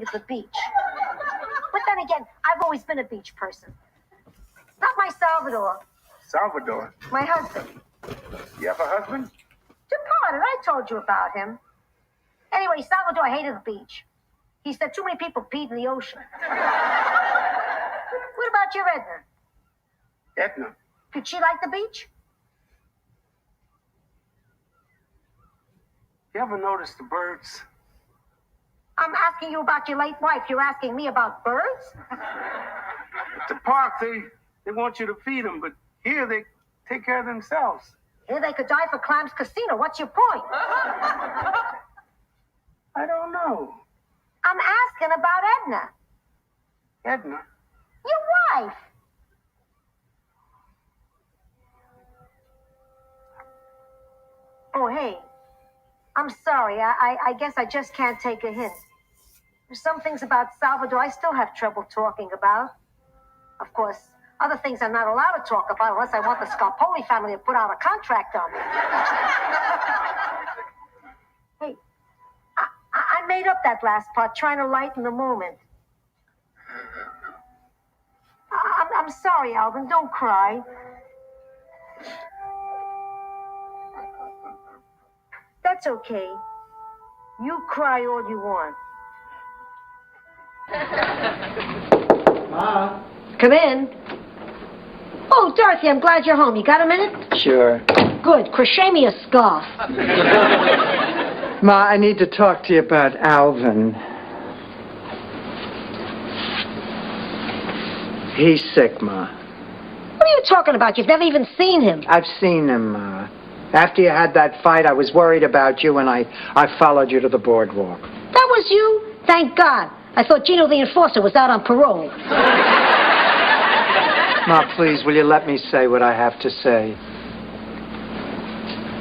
hated the beach. But then again, I've always been a beach person. Not my Salvador. Salvador? My husband. You have a husband? Departed. I told you about him. Anyway, Salvador hated the beach. He said too many people peed in the ocean. What about your Edna? Edna? Did she like the beach? You ever notice the birds? I'm asking you about your late wife. You're asking me about birds? At the park, they want you to feed them, but here they take care of themselves. Here they could die for Clams Casino. What's your point? I don't know. I'm asking about Edna. Edna? Your wife. Oh, hey. I'm sorry. I guess I just can't take a hint. There's some things about Salvador I still have trouble talking about. Of course, other things I'm not allowed to talk about unless I want the Scarpoli family to put out a contract on me. Hey, I made up that last part trying to lighten the moment. I'm sorry, Alvin. Don't cry. That's okay. You cry all you want. Ma? Come in. Oh, Dorothy, I'm glad you're home. You got a minute? Sure. Good. Crochet me a scarf. Ma, I need to talk to you about Alvin. He's sick, Ma. What are you talking about? You've never even seen him. I've seen him, Ma. After you had that fight, I was worried about you, and I followed you to the boardwalk. That was you? Thank God. I thought Gino the Enforcer was out on parole. Ma, please, will you let me say what I have to say?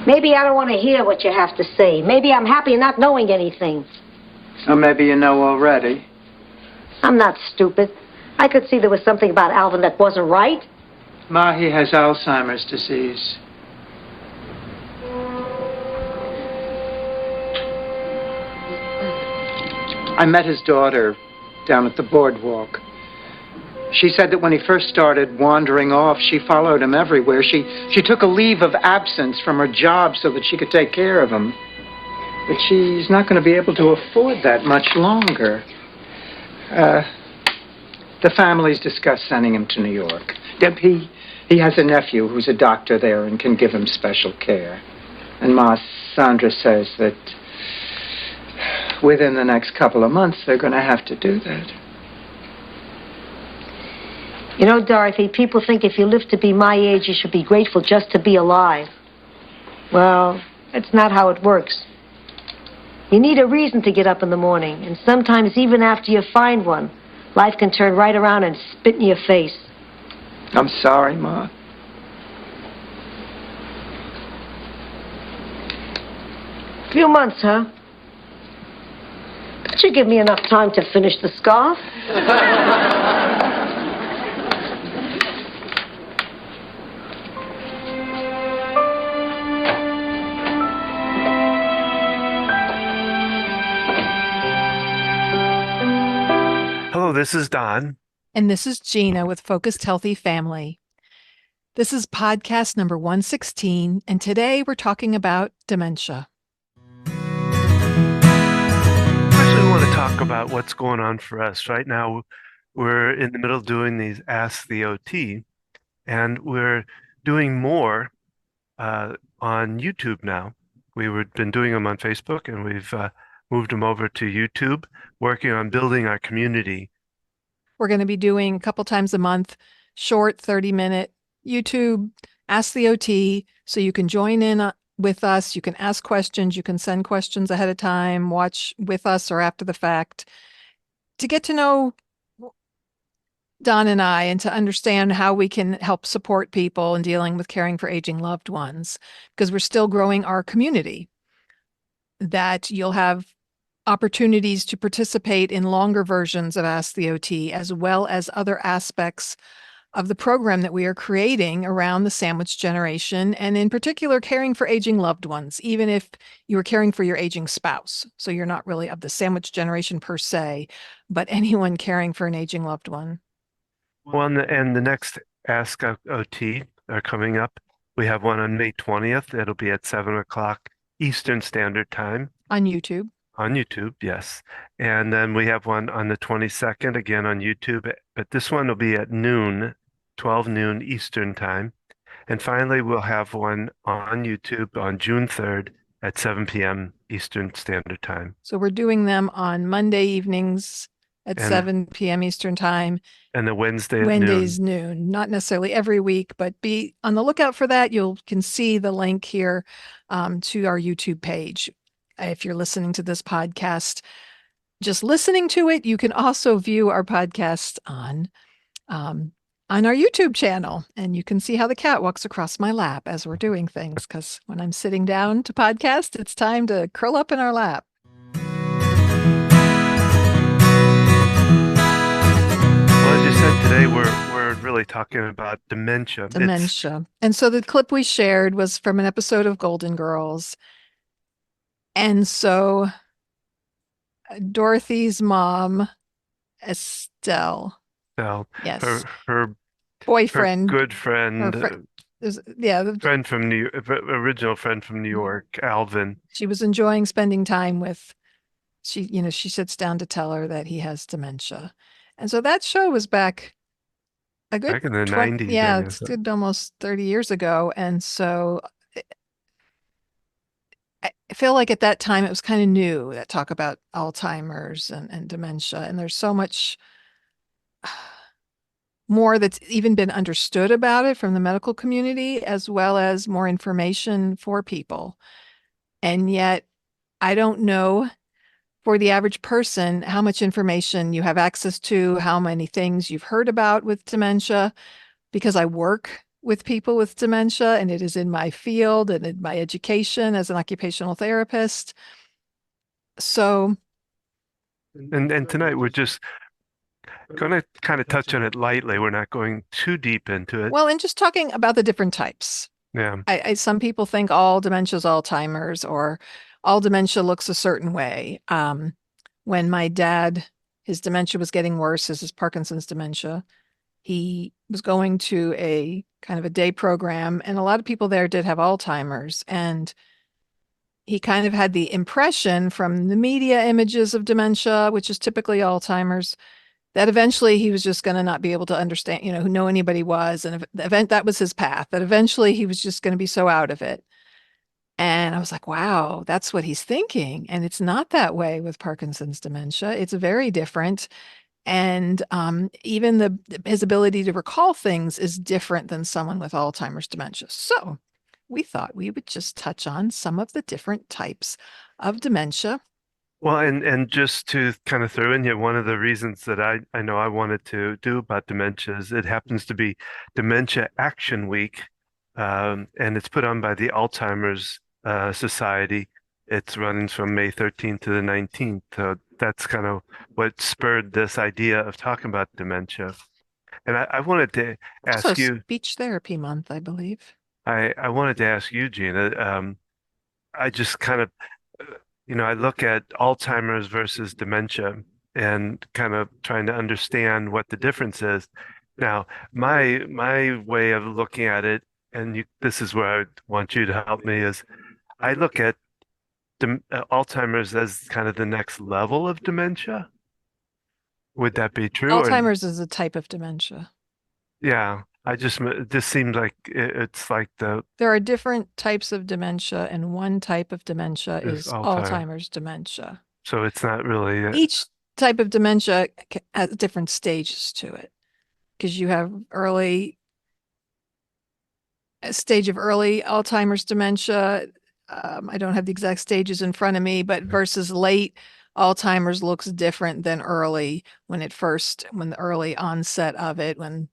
Maybe I don't want to hear what you have to say. Maybe I'm happy not knowing anything. Or maybe you know already. I'm not stupid. I could see there was something about Alvin that wasn't right. Ma, he has Alzheimer's disease. I met his daughter down at the boardwalk. She said that when he first started wandering off, she followed him everywhere. She took a leave of absence from her job so that she could take care of him. But she's not going to be able to afford that much longer. The family's discussed sending him to New York. He has a nephew who's a doctor there and can give him special care. And Ma, Sandra says that within the next couple of months, they're going to have to do that. You know, Dorothy, people think if you live to be my age, you should be grateful just to be alive. Well, that's not how it works. You need a reason to get up in the morning, and sometimes even after you find one, life can turn right around and spit in your face. I'm sorry, Ma. Few months, huh? That should give me enough time to finish the scarf. Hello, this is Don. And this is Gina with Focused Healthy Family. This is podcast number 116, and today we're talking about dementia. Actually, we want to talk about what's going on for us. Right now, we're in the middle of doing these Ask the OT, and we're doing more on YouTube now. We've been doing them on Facebook, and we've moved them over to YouTube, working on building our community. We're going to be doing a couple times a month, short 30-minute YouTube Ask the OT, so you can join in with us. You can ask questions. You can send questions ahead of time, watch with us or after the fact, to get to know Don and I and to understand how we can help support people in dealing with caring for aging loved ones, because we're still growing our community. That you'll have opportunities to participate in longer versions of Ask the OT, as well as other aspects of the program that we are creating around the sandwich generation, and in particular, caring for aging loved ones, even if you are caring for your aging spouse. So you're not really of the sandwich generation per se, but anyone caring for an aging loved one. Well, and the next Ask OT are coming up. We have one on May 20th. It'll be at 7 o'clock Eastern Standard Time. On YouTube. On YouTube, yes. And then we have one on the 22nd, again on YouTube, but this one will be at noon, 12 noon Eastern Time. And finally, we'll have one on YouTube on June 3rd at 7 p.m. Eastern Standard Time. So we're doing them on Monday evenings at And- 7 p.m. Eastern Time. And the Wednesday at Wednesdays noon. noon, not necessarily every week, but be on the lookout for that. You can see the link here to our YouTube page. If you're listening to this podcast, just listening to it, you can also view our podcast on our YouTube channel, and you can see how the cat walks across my lap as we're doing things. Because when I'm sitting down to podcast, it's time to curl up in our lap. Well, as you said, today we're really talking about dementia. Dementia. And so the clip we shared was from an episode of Golden Girls. And so Dorothy's mom, Estelle, So yes, her boyfriend, good friend, the friend from original friend from New York, Alvin. she was enjoying spending time with, she sits down to tell her that he has dementia. And so that show was back a good Back in the 90s. Yeah, I it's guess. good, almost 30 years ago. And so I feel like at that time it was kind of new, that talk about Alzheimer's and dementia. And there's so much more that's even been understood about it from the medical community, as well as more information for people. And yet, I don't know for the average person how much information you have access to, how many things you've heard about with dementia, because I work with people with dementia and it is in my field and in my education as an occupational therapist. So, And tonight we're just going to kind of touch on it lightly. We're not going too deep into it. well, and just talking about the different types. Yeah. Some people think all dementia is Alzheimer's or all dementia looks a certain way. When my dad, his dementia was getting worse, as his Parkinson's dementia, he was going to a kind of a day program, and a lot of people there did have Alzheimer's. And he kind of had the impression from the media images of dementia, which is typically Alzheimer's, that eventually he was just going to not be able to understand, who know anybody was. And that was his path, that eventually he was just going to be so out of it. And I was like, wow, that's what he's thinking. And it's not that way with Parkinson's dementia. It's very different. And even his ability to recall things is different than someone with Alzheimer's dementia. So we thought we would just touch on some of the different types of dementia. Well, and just to kind of throw in here, one of the reasons that I know I wanted to do about dementia is it happens to be Dementia Action Week, and it's put on by the Alzheimer's Society. It's running from May 13th to the 19th. So that's kind of what spurred this idea of talking about dementia. And I wanted to ask Also, you, Speech Therapy Month, I believe. I wanted to ask you, Gina, I just kind of, I look at Alzheimer's versus dementia and kind of trying to understand what the difference is. Now, my way of looking at it, and this is where I want you to help me, is I look at Alzheimer's as kind of the next level of dementia. Would that be true? Alzheimer's is a type of dementia. Yeah, it just seems like it's like There are different types of dementia, and one type of dementia is Alzheimer's dementia. So it's not really Each type of dementia has different stages to it, because you have a stage of early Alzheimer's dementia. I don't have the exact stages in front of me, but versus late Alzheimer's looks different than early, when the early onset of it, when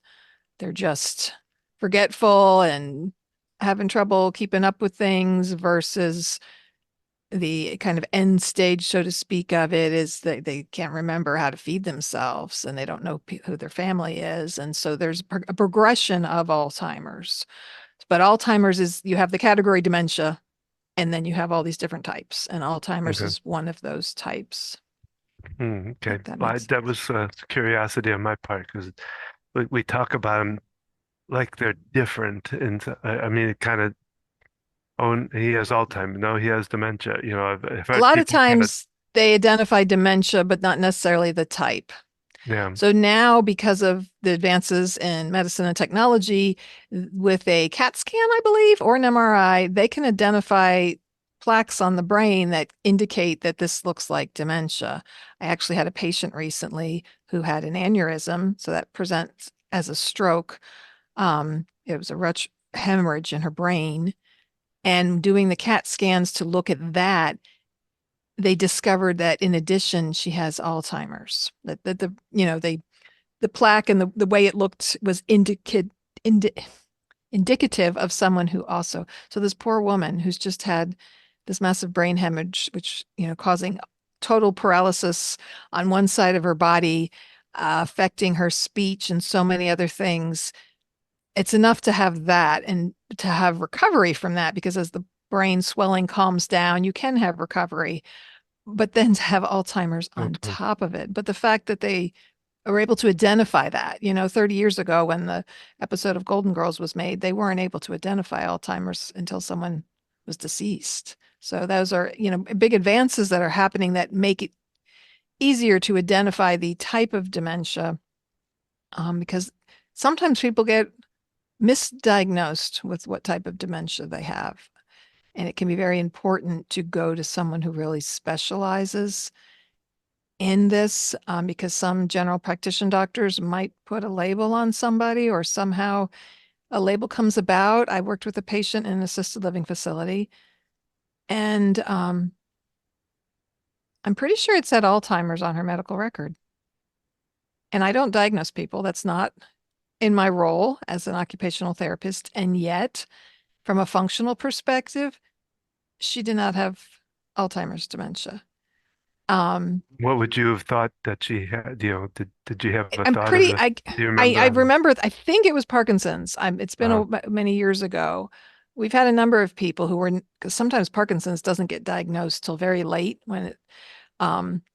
they're just forgetful and having trouble keeping up with things, versus the kind of end stage, so to speak, of it is that they can't remember how to feed themselves and they don't know who their family is. And so there's a progression of Alzheimer's. But Alzheimer's is, you have the category dementia, and then you have all these different types, and Alzheimer's Okay. is one of those types. Okay. That Well, makes that was curiosity on my part because we talk about them like they're different. And I mean, it kind of, oh, he has Alzheimer's. No, he has dementia. I've a heard lot of people kind of, times they identify dementia, but not necessarily the type. yeah. So now, because of the advances in medicine and technology, with a CAT scan, I believe, or an MRI, they can identify plaques on the brain that indicate that this looks like dementia. I actually had a patient recently who had an aneurysm, so that presents as a stroke. It was a hemorrhage in her brain. And doing the CAT scans to look at that, they discovered that in addition, she has Alzheimer's. That the plaque and the way it looked was indicative of someone who also. So this poor woman who's just had this massive brain hemorrhage, which causing total paralysis on one side of her body, affecting her speech and so many other things. It's enough to have that and to have recovery from that, because as the brain swelling calms down, you can have recovery. But then to have Alzheimer's on Okay. top of it. But the fact that they are able to identify that, 30 years ago when the episode of Golden Girls was made, they weren't able to identify Alzheimer's until someone was deceased. So those are, big advances that are happening that make it easier to identify the type of dementia, because sometimes people get misdiagnosed with what type of dementia they have. And it can be very important to go to someone who really specializes in this, because some general practitioner doctors might put a label on somebody, or somehow a label comes about. I worked with a patient in an assisted living facility, and I'm pretty sure it said Alzheimer's on her medical record. And I don't diagnose people. That's not in my role as an occupational therapist. And yet, from a functional perspective, she did not have Alzheimer's dementia. What would you have thought that she had? Did you have a I'm thought of pretty, it? I, Do you I remember? remember, I think it was Parkinson's. It's been Uh, many years ago. We've had a number of people who were, because sometimes Parkinson's doesn't get diagnosed till very late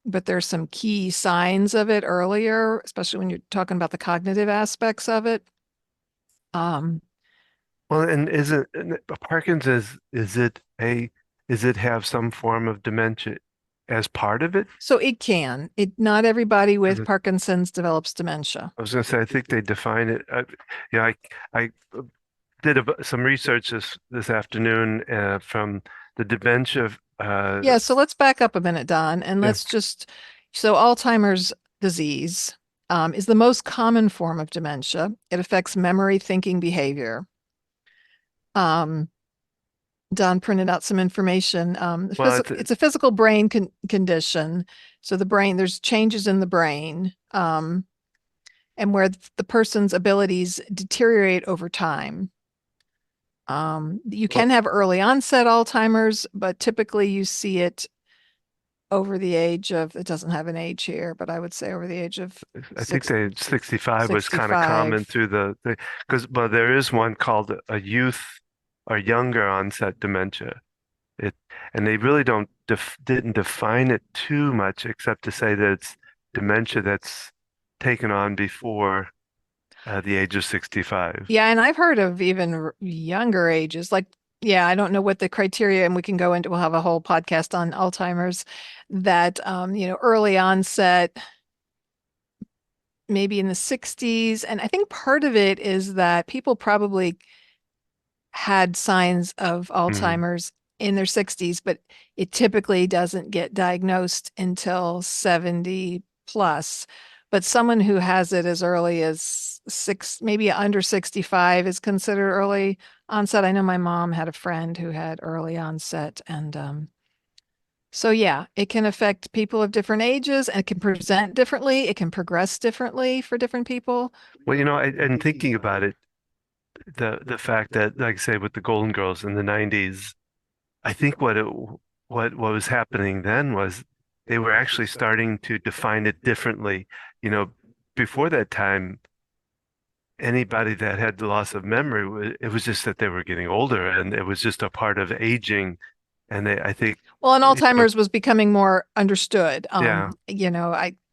but there's some key signs of it earlier, especially when you're talking about the cognitive aspects of it. Um, well, and Parkinson's, is it have some form of dementia as part of it? so not everybody 'Cause with Parkinson's develops dementia. I was going to say, I think they define it. I did some research this afternoon from the dementia. Yeah, so let's back up a minute, Don, and Yeah. so Alzheimer's disease is the most common form of dementia. It affects memory, thinking, behavior. Um, Don printed out some information. Well, It's a physical brain condition. So there's changes in the brain, and where the person's abilities deteriorate over time. You well, can have early onset Alzheimer's, but typically you see it over the age of, it doesn't have an age here, but I would say over the age of I think 65 was kind of common 65. through because there is one called a youth or younger onset dementia. It and they really didn't define it too much except to say that it's dementia that's taken on before the age of 65. Yeah, and I've heard of even younger ages. Like, yeah, I don't know what the criteria, and we'll have a whole podcast on Alzheimer's, that, early onset, maybe in the 60s. And I think part of it is that people probably had signs of Mm. Alzheimer's in their 60s, but it typically doesn't get diagnosed until 70 plus. But someone who has it as early as maybe under 65 is considered early onset. I know my mom had a friend who had early onset, and so yeah, it can affect people of different ages, and it can present differently. It can progress differently for different people. Well, and thinking about it, the fact that, like I say, with the Golden Girls in the 90s, I think what was happening then was they were actually starting to define it differently. You know, before that time, anybody that had the loss of memory, it was just that they were getting older, and it was just a part of aging. And I think, Well, and you know, Alzheimer's was becoming more understood. yeah,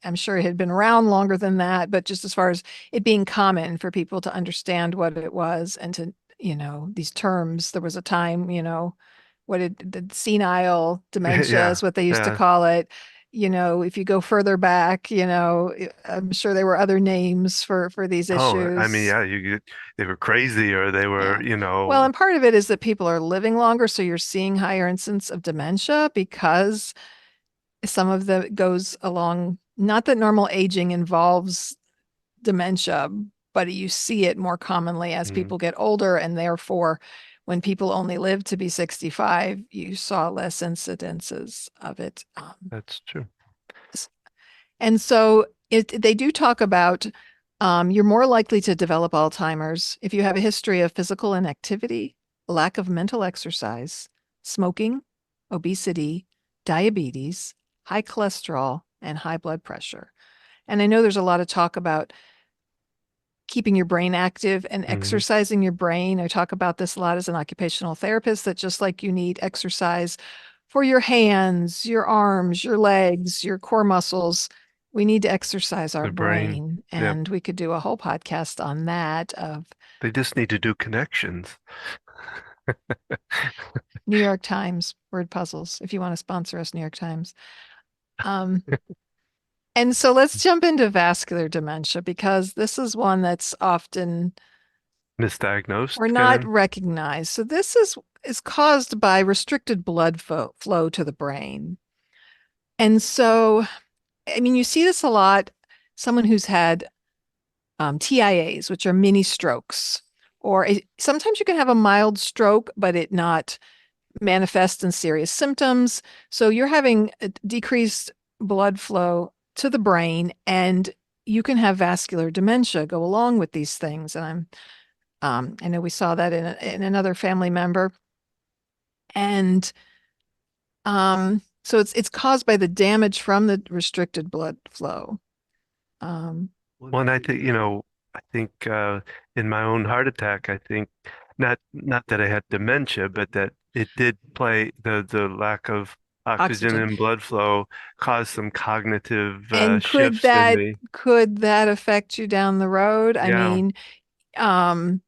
I'm sure it had been around longer than that, but just as far as it being common for people to understand what it was and to, these terms, there was a time, what the senile dementia yeah, is what they used to yeah. call it. If you go further back, I'm sure there were other names for these Oh, I mean, issues. yeah, they were crazy, or they Yeah. were, Well, and part of it is that people are living longer, so you're seeing higher incidence of dementia because some of the goes along, not that normal aging involves dementia, but you see it more commonly as mm, people get older, and therefore, when people only live to be 65, you saw less incidences of it. that's true. And so they do talk about you're more likely to develop Alzheimer's if you have a history of physical inactivity, lack of mental exercise, smoking, obesity, diabetes, high cholesterol, and high blood pressure. And I know there's a lot of talk about keeping your brain active and Hmm. exercising your brain. I talk about this a lot as an occupational therapist, that just like you need exercise for your hands, your arms, your legs, your core muscles, we need to exercise our The brain. brain. Yep. And we could do a whole podcast on that of They just need to do connections. New York Times word puzzles. If you want to sponsor us, New York Times. Um, and so let's jump into vascular dementia, because this is one that's often or Misdiagnosed, kind not of. recognized. So this is caused by restricted blood flow to the brain. And so, I mean, you see this a lot. Someone who's had TIAs, which are mini strokes, or sometimes you can have a mild stroke, but it not manifest in serious symptoms. So you're having a decreased blood flow to the brain, and you can have vascular dementia go along with these things. And I know we saw that in another family member. And so it's caused by the damage from the restricted blood flow. Um, Well, and I think in my own heart attack, I think not that I had dementia, but that it did play the lack of oxygen Oxygen. and blood flow caused some cognitive And shifts in me. could that affect you down the road? I Yeah. mean, um,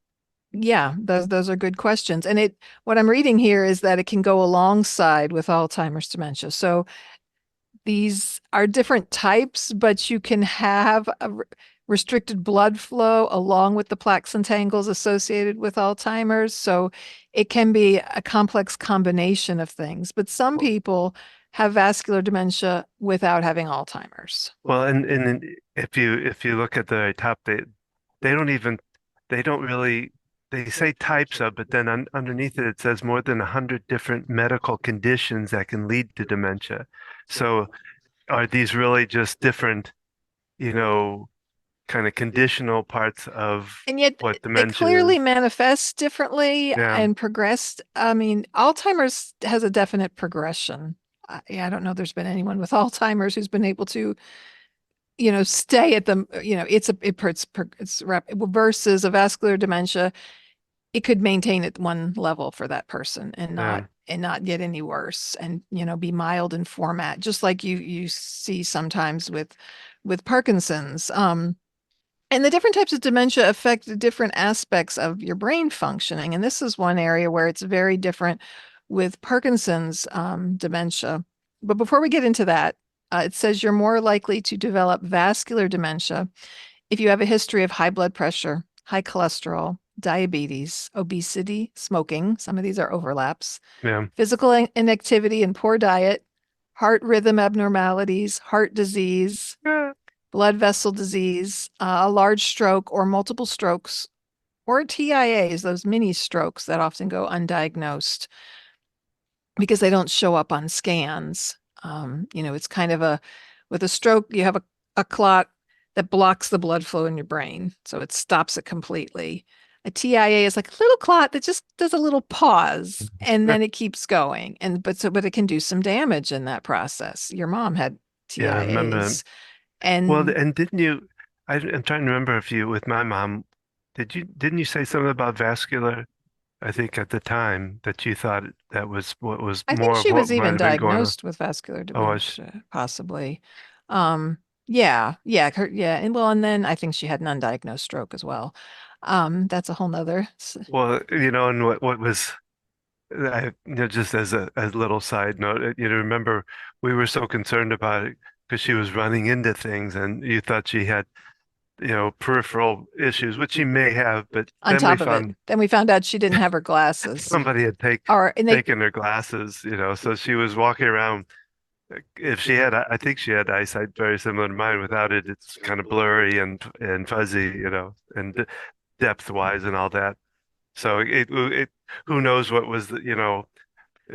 yeah, those are good questions. And what I'm reading here is that it can go alongside with Alzheimer's dementia. So these are different types, but you can have a restricted blood flow along with the plaques and tangles associated with Alzheimer's. So it can be a complex combination of things, but some people have vascular dementia without having Alzheimer's. Well, and if you look at the top, they don't even they don't really they say types of, but then underneath it says more than 100 different medical conditions that can lead to dementia. So are these really just different, you know, kind of conditional parts of And yet what they dementia clearly is? manifest differently Yeah, and progressed. I mean, Alzheimer's has a definite progression. I don't know there's been anyone with Alzheimer's who's been able to, stay at the, versus a vascular dementia, it could maintain at one level for that person and not yeah, get any worse, and be mild in format, just like you see sometimes with Parkinson's. And the different types of dementia affect the different aspects of your brain functioning. And this is one area where it's very different with Parkinson's dementia. But before we get into that, it says you're more likely to develop vascular dementia if you have a history of high blood pressure, high cholesterol, diabetes, obesity, smoking. Some of these are overlaps, yeah. physical inactivity and poor diet, heart rhythm abnormalities, heart disease, Yeah. blood vessel disease, a large stroke or multiple strokes, or TIAs, those mini strokes that often go undiagnosed because they don't show up on scans. It's kind of with a stroke, you have a clot that blocks the blood flow in your brain. So it stops it completely. A TIA is like a little clot that just does a little pause and then it keeps going. But it can do some damage in that process. Your mom had Yeah, I remember. TIAs Well, and and didn't you? I'm trying to remember if you, with my mom, didn't you say something about vascular? I think at the time that you thought that was what was I think more of she what was might even have been going on. diagnosed with vascular Oh, dementia, possibly. Yeah. And then I think she had an undiagnosed stroke as well. That's a whole nother. well, and what was just as a little side note, remember we were so concerned about it because she was running into things, and you thought she had, peripheral issues, which she may have, but On then we top of it, found then we found out she didn't have her glasses, somebody had and they taken her glasses, so she was walking around. If she had, I think she had eyesight very similar to mine. Without it, it's kind of blurry and fuzzy, and depth wise and all that. So who knows what was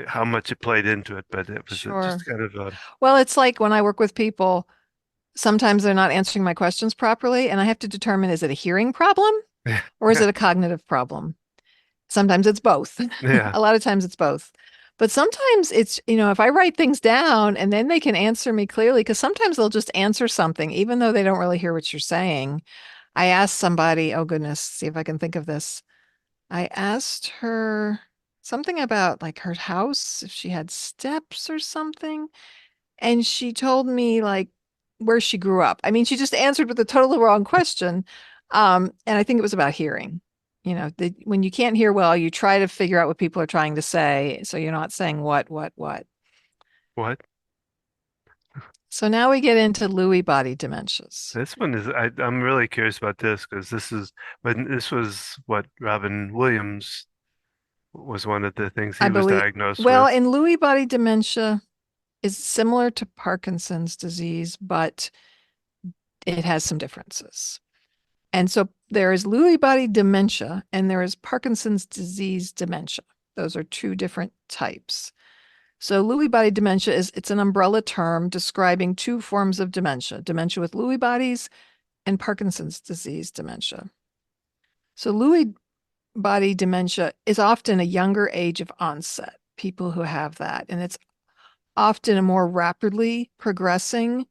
how much it played into it, but it was sure. just kind of Well, it's like when I work with people, sometimes they're not answering my questions properly, and I have to determine, is it a hearing problem or is it a cognitive problem? Sometimes it's both. yeah, A lot of times it's both. But sometimes it's, if I write things down and then they can answer me clearly, because sometimes they'll just answer something, even though they don't really hear what you're saying. I asked somebody, oh goodness, see if I can think of this. I asked her something about like her house, if she had steps or something. And she told me like where she grew up. I mean, she just answered with a totally wrong question. And I think it was about hearing. When you can't hear well, you try to figure out what people are trying to say. So you're not saying what. what? So now we get into Lewy body dementias. This one is I'm really curious about this because this was what Robin Williams was one of the things I he was believe, diagnosed well, with. in Lewy body dementia is similar to Parkinson's disease, but it has some differences. And so there is Lewy body dementia and there is Parkinson's disease dementia. Those are two different types. So Lewy body dementia it's an umbrella term describing two forms of dementia, dementia with Lewy bodies and Parkinson's disease dementia. So Lewy body dementia is often a younger age of onset, people who have that, and it's often a more rapidly progressing,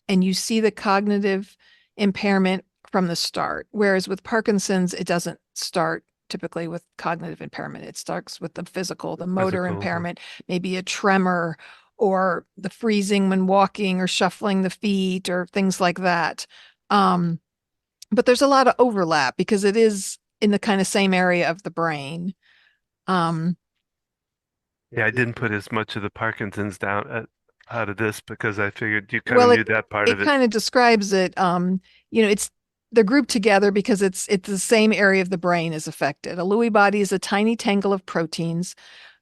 and you see the cognitive impairment from the start. Whereas with Parkinson's, it doesn't start typically with cognitive impairment. It starts with the physical, the motor Physical. impairment, maybe a tremor or the freezing when walking or shuffling the feet or things like that. But there's a lot of overlap because it is in the kind of same area of the brain. Um, Yeah, I didn't put as much of the Parkinson's down out of this because I figured you kind of well, knew that part it of it. kind of describes it. They're grouped together because it's the same area of the brain is affected. A Lewy body is a tiny tangle of proteins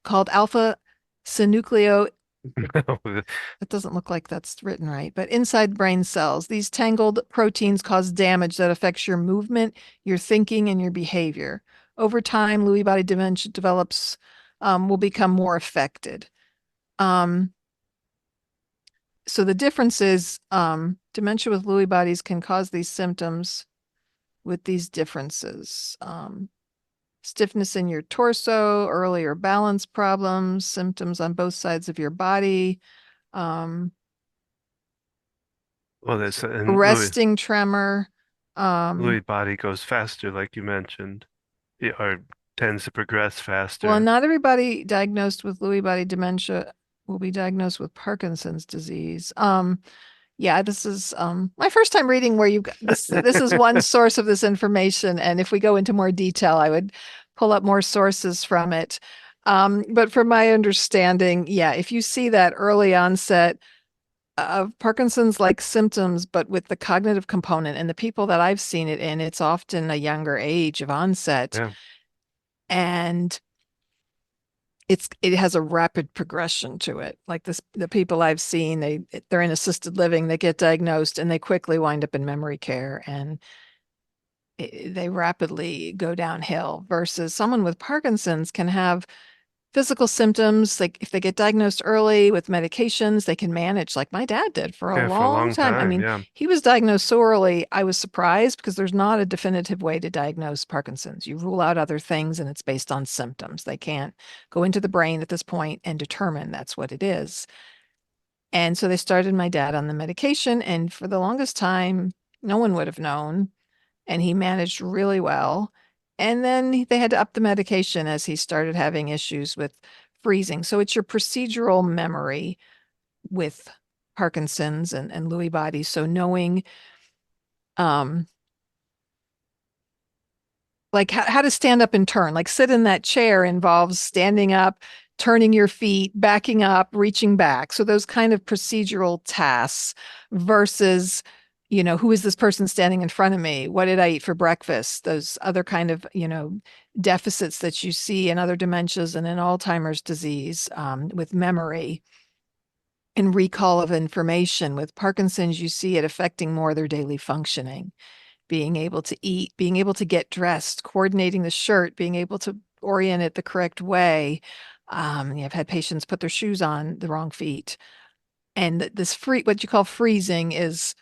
called alpha synucleo. It doesn't look like that's written right, but inside brain cells, these tangled proteins cause damage that affects your movement, your thinking, and your behavior. Over time, Lewy body dementia develops, will become more affected. So the difference is dementia with Lewy bodies can cause these symptoms with these differences. Stiffness in your torso, earlier balance problems, symptoms on both sides of your body, Well, that's and resting tremor. Lewy body goes faster, like you mentioned, or tends to progress faster. Well, not everybody diagnosed with Lewy body dementia will be diagnosed with Parkinson's disease. Yeah, this is my first time reading where you've got this. This is one source of this information, and if we go into more detail, I would pull up more sources from it. But from my understanding, yeah, if you see that early onset of Parkinson's-like symptoms, but with the cognitive component, and the people that I've seen it in, it's often a younger age of onset, Yeah. and it has a rapid progression to it. Like the people I've seen, they're in assisted living, they get diagnosed, and they quickly wind up in memory care, and they rapidly go downhill. Versus someone with Parkinson's can have physical symptoms, like if they get diagnosed early with medications, they can manage, like my dad did for a Yeah, for a long long time. I time, mean, yeah. he was diagnosed so early, I was surprised because there's not a definitive way to diagnose Parkinson's. You rule out other things and it's based on symptoms. They can't go into the brain at this point and determine that's what it is. And so they started my dad on the medication, and for the longest time, no one would have known, and he managed really well. And then they had to up the medication as he started having issues with freezing. So it's your procedural memory with Parkinson's and Lewy bodies. So knowing like how to stand up and turn, like sit in that chair involves standing up, turning your feet, backing up, reaching back. So those kind of procedural tasks versus, who is this person standing in front of me? What did I eat for breakfast? Those other kind of, deficits that you see in other dementias and in Alzheimer's disease with memory and recall of information. With Parkinson's, you see it affecting more their daily functioning, being able to eat, being able to get dressed, coordinating the shirt, being able to orient it the correct way. I've had patients put their shoes on the wrong feet. And this what you call freezing is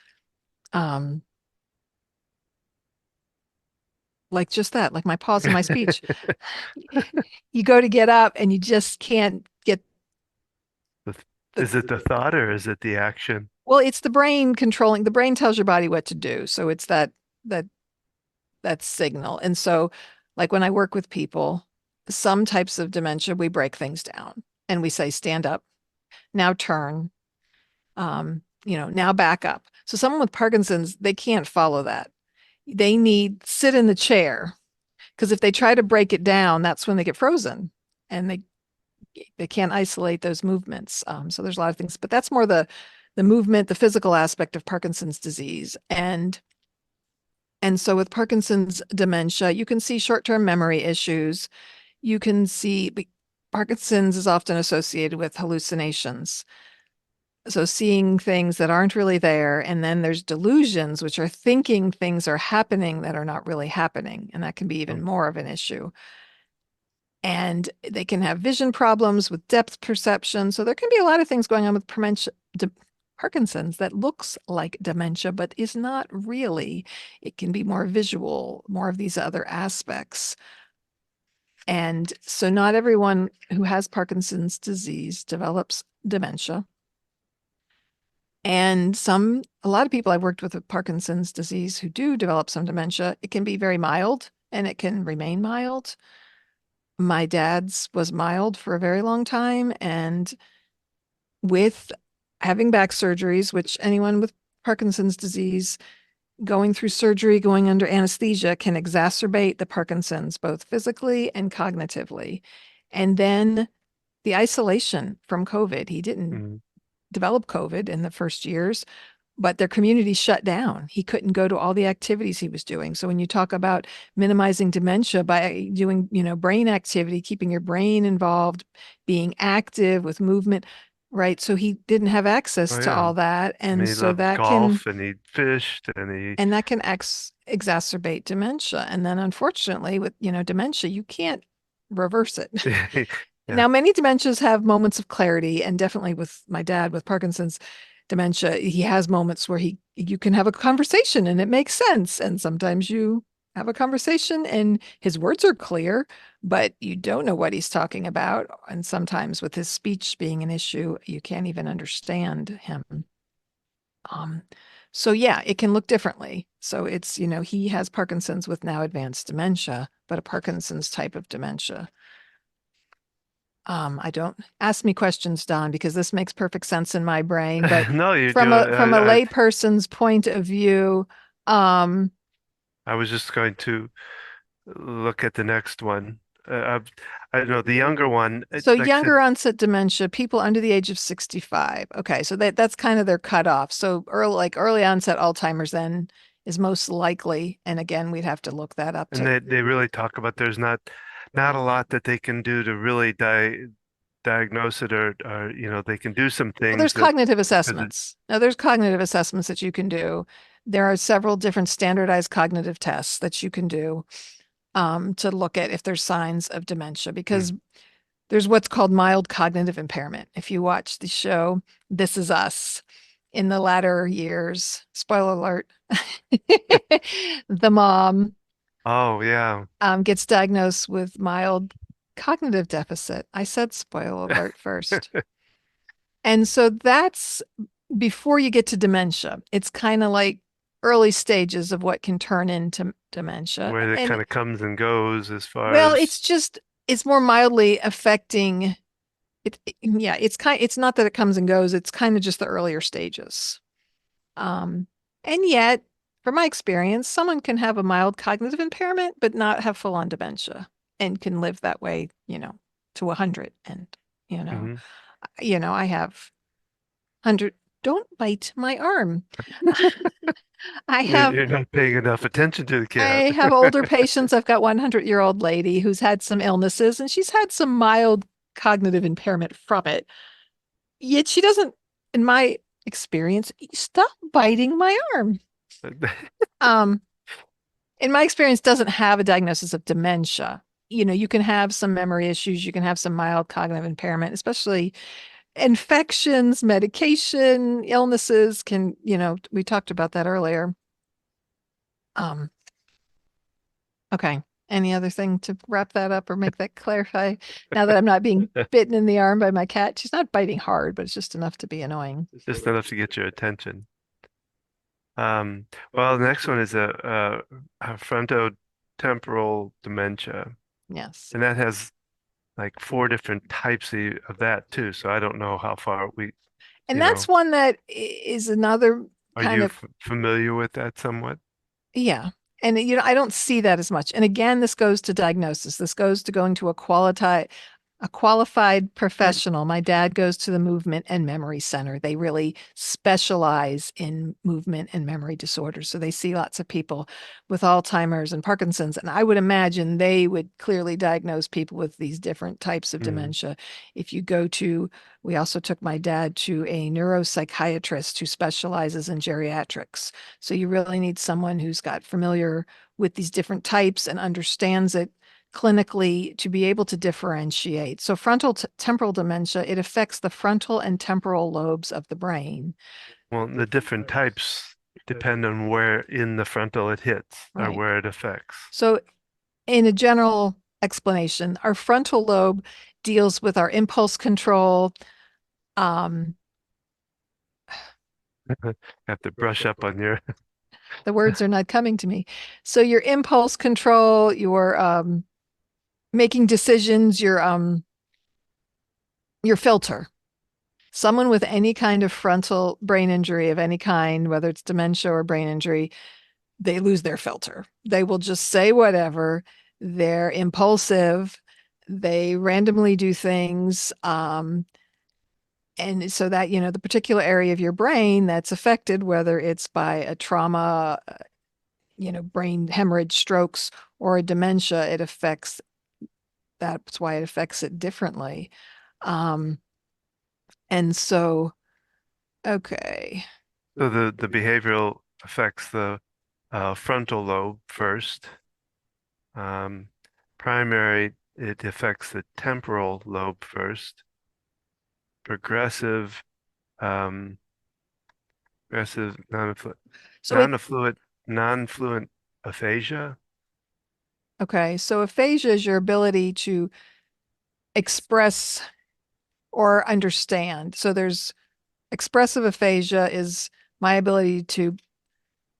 like just that, like my pause in my speech. You go to get up and you just can't get Is it the thought or is it the action? well, it's the brain controlling. The brain tells your body what to do. So it's that signal. And so like when I work with people, some types of dementia, we break things down and we say, stand up, now turn, now back up. So someone with Parkinson's, they can't follow that. They need sit in the chair, because if they try to break it down, that's when they get frozen and they can't isolate those movements. So there's a lot of things, but that's more the movement, the physical aspect of Parkinson's disease. And so with Parkinson's dementia, you can see short-term memory issues. You can see Parkinson's is often associated with hallucinations. So seeing things that aren't really there. And then there's delusions, which are thinking things are happening that are not really happening. And that can be even more of an issue. And they can have vision problems with depth perception. So there can be a lot of things going on with Parkinson's that looks like dementia, but is not really. It can be more visual, more of these other aspects. And so not everyone who has Parkinson's disease develops dementia. And a lot of people I've worked with Parkinson's disease who do develop some dementia, it can be very mild and it can remain mild. My dad's was mild for a very long time. And with having back surgeries, which anyone with Parkinson's disease going through surgery, going under anesthesia can exacerbate the Parkinson's, both physically and cognitively. And then the isolation from COVID, he didn't develop COVID in the first years, but their community shut down. He couldn't go to all the activities he was doing. So when you talk about minimizing dementia by doing, brain activity, keeping your brain involved, being active with movement, right? So he didn't have access to all that. And he so loved that golf and he fished and that can exacerbate dementia. And then unfortunately with, dementia, you can't reverse it. Yeah. Now, many dementias have moments of clarity, and definitely with my dad with Parkinson's dementia, he has moments where you can have a conversation and it makes sense. And sometimes you have a conversation and his words are clear, but you don't know what he's talking about. And sometimes with his speech being an issue, you can't even understand him. So yeah, it can look differently. So it's, he has Parkinson's with now advanced dementia, but a Parkinson's type of dementia. I don't ask me questions, Don, because this makes perfect sense in my brain. But No, you from do. a lay person's point of view, I was just going to look at the next one. I don't know, the younger one. So like younger onset dementia, people under the age of 65. Okay, so that's kind of their cutoff. So early onset Alzheimer's then is most likely. And again, we'd have to look that up. And they really talk about there's not a lot that they can do to really diagnose it, or they can do some things. Well, there's cognitive assessments. Now there's cognitive assessments that you can do. There are several different standardized cognitive tests that you can do to look at if there's signs of dementia, because there's what's called mild cognitive impairment. If you watch the show This Is Us, in the latter years, spoiler alert, the mom Oh, yeah. gets diagnosed with mild cognitive deficit. I said spoiler alert first. And so that's before you get to dementia. It's kind of like early stages of what can turn into dementia. Where it And kind of comes and goes as far well, as it's more mildly affecting yeah, it's not that it comes and goes, it's kind of just the earlier stages. And yet, from my experience, someone can have a mild cognitive impairment but not have full-on dementia and can live that way, to 100. And, Mhm. I have 100. Don't bite my arm. I have You're not paying enough attention to the cat. I have older patients. I've got 100-year-old lady who's had some illnesses and she's had some mild cognitive impairment from it. Yet she doesn't, in my experience, stop biting my arm. Um, in my experience, doesn't have a diagnosis of dementia. You can have some memory issues, you can have some mild cognitive impairment, especially infections, medication, illnesses can, we talked about that earlier. Okay. Any other thing to wrap that up or make that clarify? Now that I'm not being bitten in the arm by my cat, she's not biting hard, but it's just enough to be annoying. Just enough to get your attention. Well, the next one is a frontotemporal dementia, Yes. and that has like 4 different types of that too. So I don't know how far And you that's know, one that is another are kind you of, familiar with that somewhat? yeah. And I don't see that as much. And again, this goes to diagnosis. This goes to going to a qualified professional. My dad goes to the Movement and Memory Center. They really specialize in movement and memory disorders. So they see lots of people with Alzheimer's and Parkinson's. And I would imagine they would clearly diagnose people with these different types of dementia. If you go to, we also took my dad to a neuropsychiatrist who specializes in geriatrics. So you really need someone who's got familiar with these different types and understands it clinically to be able to differentiate. So frontal temporal dementia, it affects the frontal and temporal lobes of the brain. Well, the different types depend on where in the frontal it hits or Right. where it affects. So in a general explanation, our frontal lobe deals with our impulse control. Have to brush up on your The words are not coming to me. So your impulse control, your making decisions, your filter. Someone with any kind of frontal brain injury of any kind, whether it's dementia or brain injury, they lose their filter. They will just say whatever. They're impulsive. They randomly do things. And so that, the particular area of your brain that's affected, whether it's by a trauma, brain hemorrhage, strokes, or a dementia, that's why it affects it differently. And so, okay. So the behavioral affects the frontal lobe first. Primary, it affects the temporal lobe first. Progressive, um, progressive So non-fluent aphasia. okay. So aphasia is your ability to express or understand. So there's expressive aphasia is my ability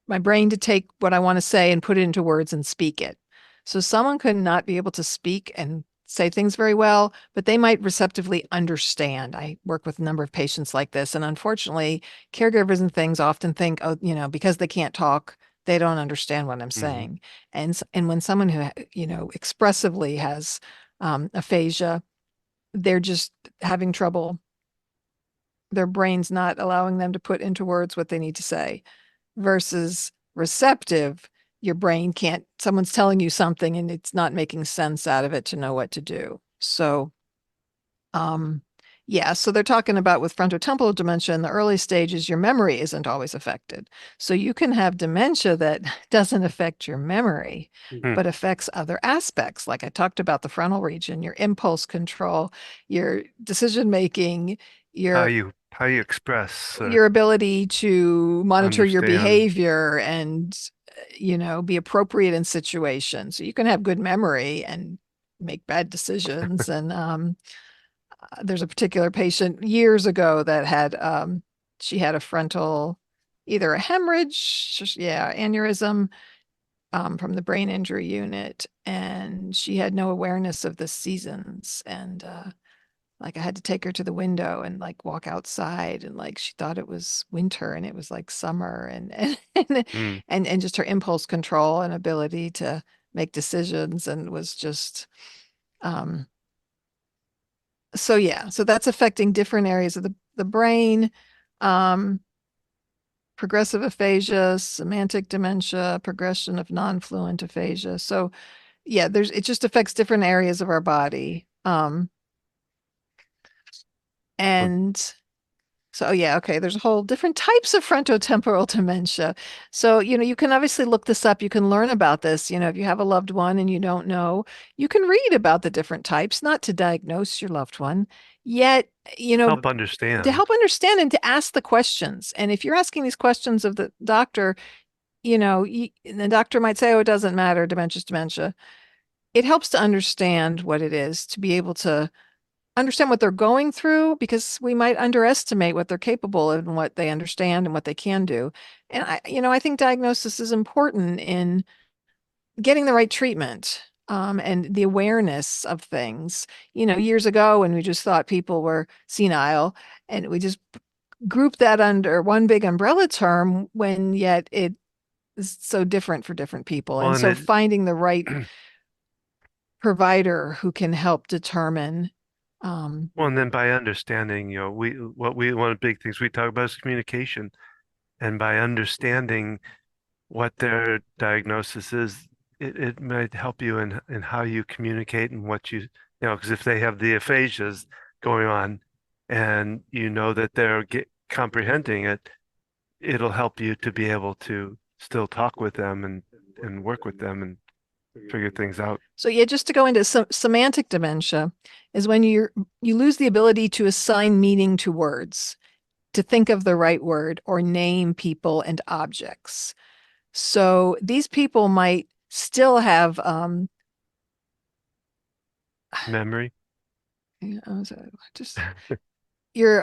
my brain to take what I want to say and put it into words and speak it. So someone could not be able to speak and say things very well, but they might receptively understand. I work with a number of patients like this. And unfortunately, caregivers and things often think, oh, because they can't talk, they don't understand what I'm saying. And when someone who, expressively has aphasia, they're just having trouble. Their brain's not allowing them to put into words what they need to say. Versus receptive, your brain can't, someone's telling you something and it's not making sense out of it to know what to do. So Yeah, so they're talking about with frontotemporal dementia in the early stages, your memory isn't always affected. So you can have dementia that doesn't affect your memory, Hmm. but affects other aspects. Like I talked about the frontal region, your impulse control, your decision making, How your you express, your ability to monitor your understand. behavior and be appropriate in situations. So you can have good memory and make bad decisions. And there's a particular patient years ago that had she had a frontal, either a hemorrhage, yeah, aneurysm, from the brain injury unit, and she had no awareness of the seasons. And like I had to take her to the window and like walk outside, and like she thought it was winter and it was like summer, and Mm. and just her impulse control and ability to make decisions, and was just um so yeah, so that's affecting different areas of the brain. um Progressive aphasia, semantic dementia, progression of non-fluent aphasia. So yeah, it just affects different areas of our body. Well, And so, oh, yeah, okay, there's a whole different types of frontotemporal dementia. So, you can obviously look this up. You can learn about this. If you have a loved one and you don't know, you can read about the different types, not to diagnose your loved one, yet, help to understand. help understand and to ask the questions. And if you're asking these questions of the doctor, the doctor might say, oh, it doesn't matter, dementia's dementia. It helps to understand what it is, to be able to understand what they're going through, because we might underestimate what they're capable of and what they understand and what they can do. And I think diagnosis is important in getting the right treatment, and the awareness of things. Years ago when we just thought people were senile, and we just grouped that under one big umbrella term, when yet it is so different for different people. Well, And and so finding the right provider who can help determine. well, and then by understanding, one of the big things we talk about is communication, and by understanding what their diagnosis is, it might help you in how you communicate and because if they have the aphasias going on, and you know that they're comprehending it, it'll help you to be able to still talk with them and work with them and figure things out. So yeah, just to go into semantic dementia is when you lose the ability to assign meaning to words, to think of the right word or name people and objects. So these people might still have Memory. just your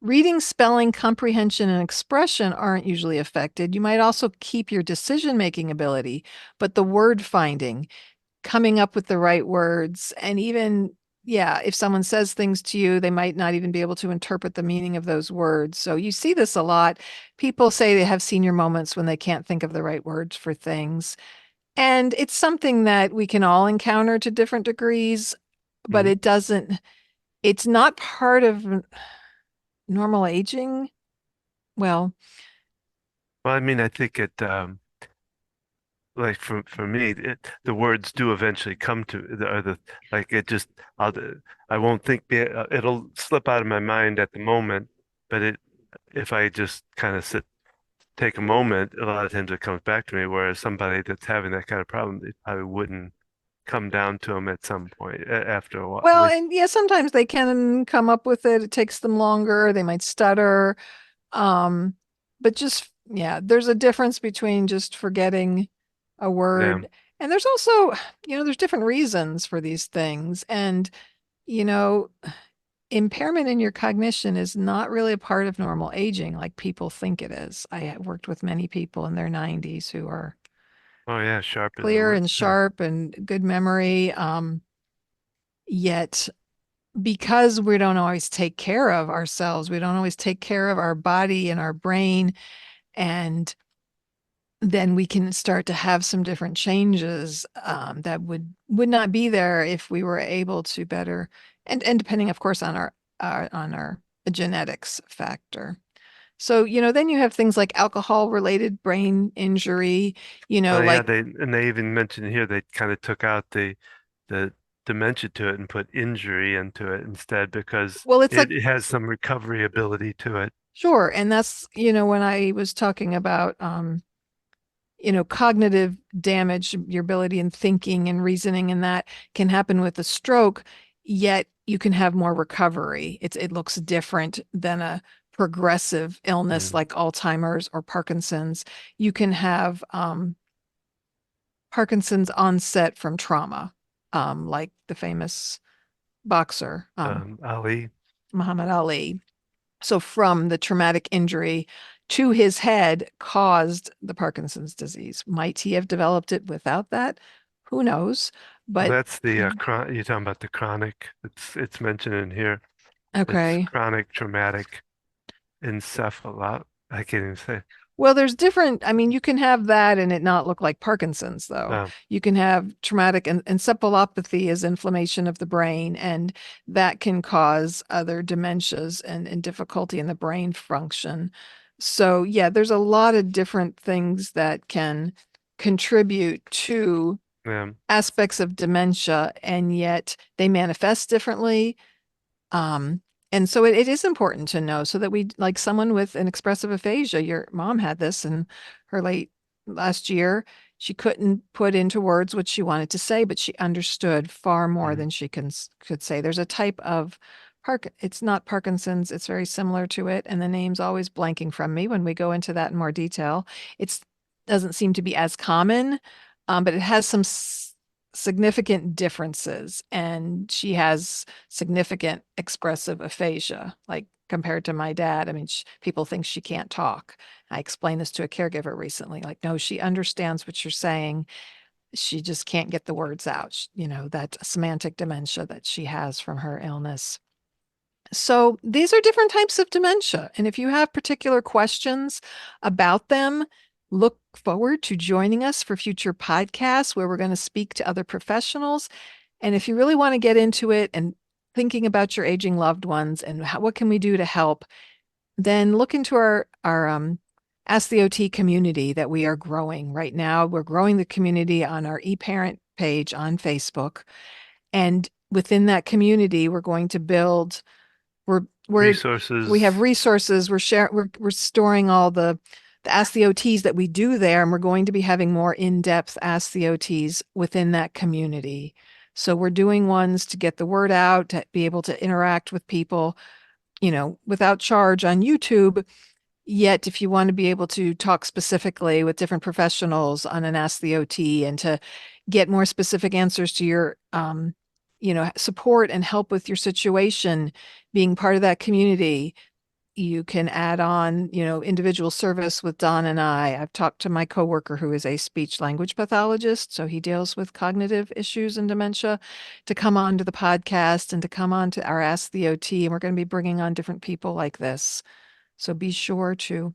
reading, spelling, comprehension, and expression aren't usually affected. You might also keep your decision-making ability, but the word finding, coming up with the right words, and even, yeah, if someone says things to you, they might not even be able to interpret the meaning of those words. So you see this a lot. People say they have senior moments when they can't think of the right words for things. And it's something that we can all encounter to different degrees, but Mhm. it's not part of normal aging. Well, Well, I mean, I think like for me, the words do eventually come to the like it just I'll I won't it'll slip out of my mind at the moment, but if I just kind of take a moment, a lot of times it comes back to me. Whereas somebody that's having that kind of problem, it probably wouldn't come down to them at some point after a while. At well, least, and yeah, sometimes they can come up with it. It takes them longer. They might stutter. Um, but just, yeah, there's a difference between just forgetting a yeah. word. And there's also, there's different reasons for these things. And, you know, impairment in your cognition is not really a part of normal aging like people think it is. I have worked with many people in their 90s who are Oh yeah, sharp as a clear whip. and sharp and good memory. Yet because we don't always take care of ourselves, we don't always take care of our body and our brain, and then we can start to have some different changes, that would not be there if we were able to better, and depending, of course, on our genetics factor. So, then you have things like alcohol related brain injury, Oh yeah, like, they even mentioned here they kind of took out the dementia to it and put injury into it instead, because Well, it's like, it has some recovery ability to it. sure. And that's, when I was talking about, cognitive damage, your ability in thinking and reasoning, and that can happen with a stroke, yet you can have more recovery. It looks different than a progressive illness Mm. like Alzheimer's or Parkinson's. You can have Parkinson's onset from trauma, like the famous boxer, Ali. Muhammad Ali. So from the traumatic injury to his head caused the Parkinson's disease. Might he have developed it without that? Who knows? Well, But that's the you're talking about the chronic. It's mentioned in here. It's okay. chronic traumatic encephalop. I can't even say. Well, there's different, I mean, you can have that and it not look like Parkinson's, though. Um, You can have traumatic encephalopathy is inflammation of the brain, and that can cause other dementias and difficulty in the brain function. So, yeah, there's a lot of different things that can contribute to um, aspects of dementia, and yet they manifest differently. And so it is important to know so that we, like someone with an expressive aphasia, your mom had this in her late last year. She couldn't put into words what she wanted to say, but she understood far more mm, than she could say. There's a type of it's not Parkinson's, it's very similar to it, and the name's always blanking from me when we go into that in more detail. It doesn't seem to be as common, but it has some significant differences, and she has significant expressive aphasia, like compared to my dad. I mean, people think she can't talk. I explained this to a caregiver recently, like, no, she understands what you're saying. She just can't get the words out, that semantic dementia that she has from her illness. So these are different types of dementia. And if you have particular questions about them, look forward to joining us for future podcasts where we're going to speak to other professionals. And if you really want to get into it and thinking about your aging loved ones and what can we do to help, then look into our Ask the OT community that we are growing right now. We're growing the community on our eParent page on Facebook. And within that community, we're going to build we're we have resources. resources. We're storing all the Ask the OTs that we do there, and we're going to be having more in-depth Ask the OTs within that community. So we're doing ones to get the word out, to be able to interact with people, without charge on YouTube. Yet, if you want to be able to talk specifically with different professionals on an Ask the OT and to get more specific answers to your support and help with your situation, being part of that community, you can add on, individual service with Don and I. I've talked to my coworker who is a speech language pathologist, so he deals with cognitive issues and dementia, to come on to the podcast and to come on to our Ask the OT. And we're going to be bringing on different people like this. So be sure to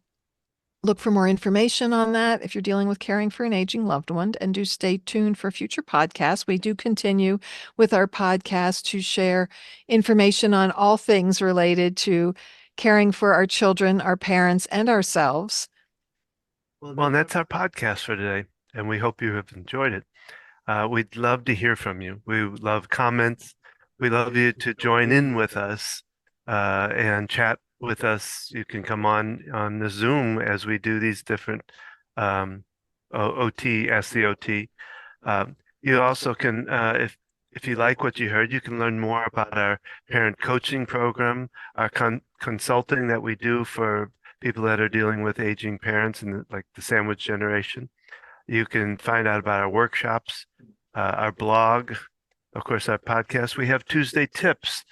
look for more information on that if you're dealing with caring for an aging loved one, and do stay tuned for future podcasts. We do continue with our podcast to share information on all things related to caring for our children, our parents, and ourselves. Well, and that's our podcast for today, and we hope you have enjoyed it. We'd love to hear from you. We love comments. We love you to join in with us and chat with us. You can come on the Zoom as we do these different OT, Ask the OT. You also can, if you like what you heard, you can learn more about our parent coaching program, our consulting that we do for people that are dealing with aging parents and like the sandwich generation. You can find out about our workshops, our blog, of course, our podcast. We have Tuesday tips,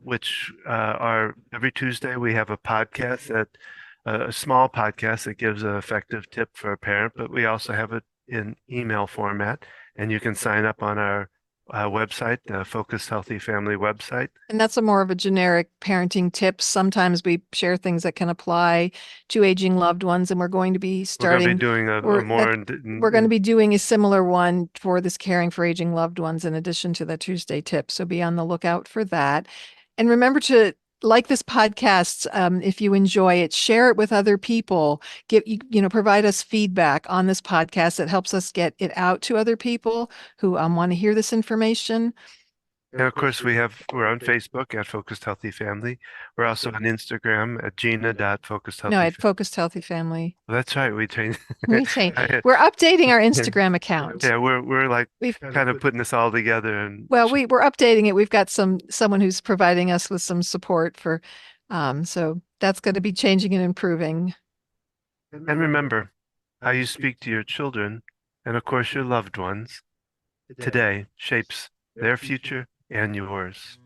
which are every Tuesday we have a podcast a small podcast that gives an effective tip for a parent, but we also have it in email format, and you can sign up on our website, the Focused Healthy Family website. And that's a more of a generic parenting tips. Sometimes we share things that can apply to aging loved ones, and we're going to be starting. We're going to be doing a similar one for this caring for aging loved ones in addition to the Tuesday tips. So be on the lookout for that. And remember to like this podcast. If you enjoy it, share it with other people. Provide us feedback on this podcast. It helps us get it out to other people who want to hear this information. And of course, we're on Facebook at Focused Healthy Family. We're also on Instagram at Gina.FocusedHealthy. No, at Focused Healthy Family. That's right. We changed. We're updating our Instagram account. Yeah, we're like kind of putting this all together. And well, we're updating it. We've got someone who's providing us with some support for, so that's going to be changing and improving. And remember, how you speak to your children, and of course your loved ones, today shapes their future and yours.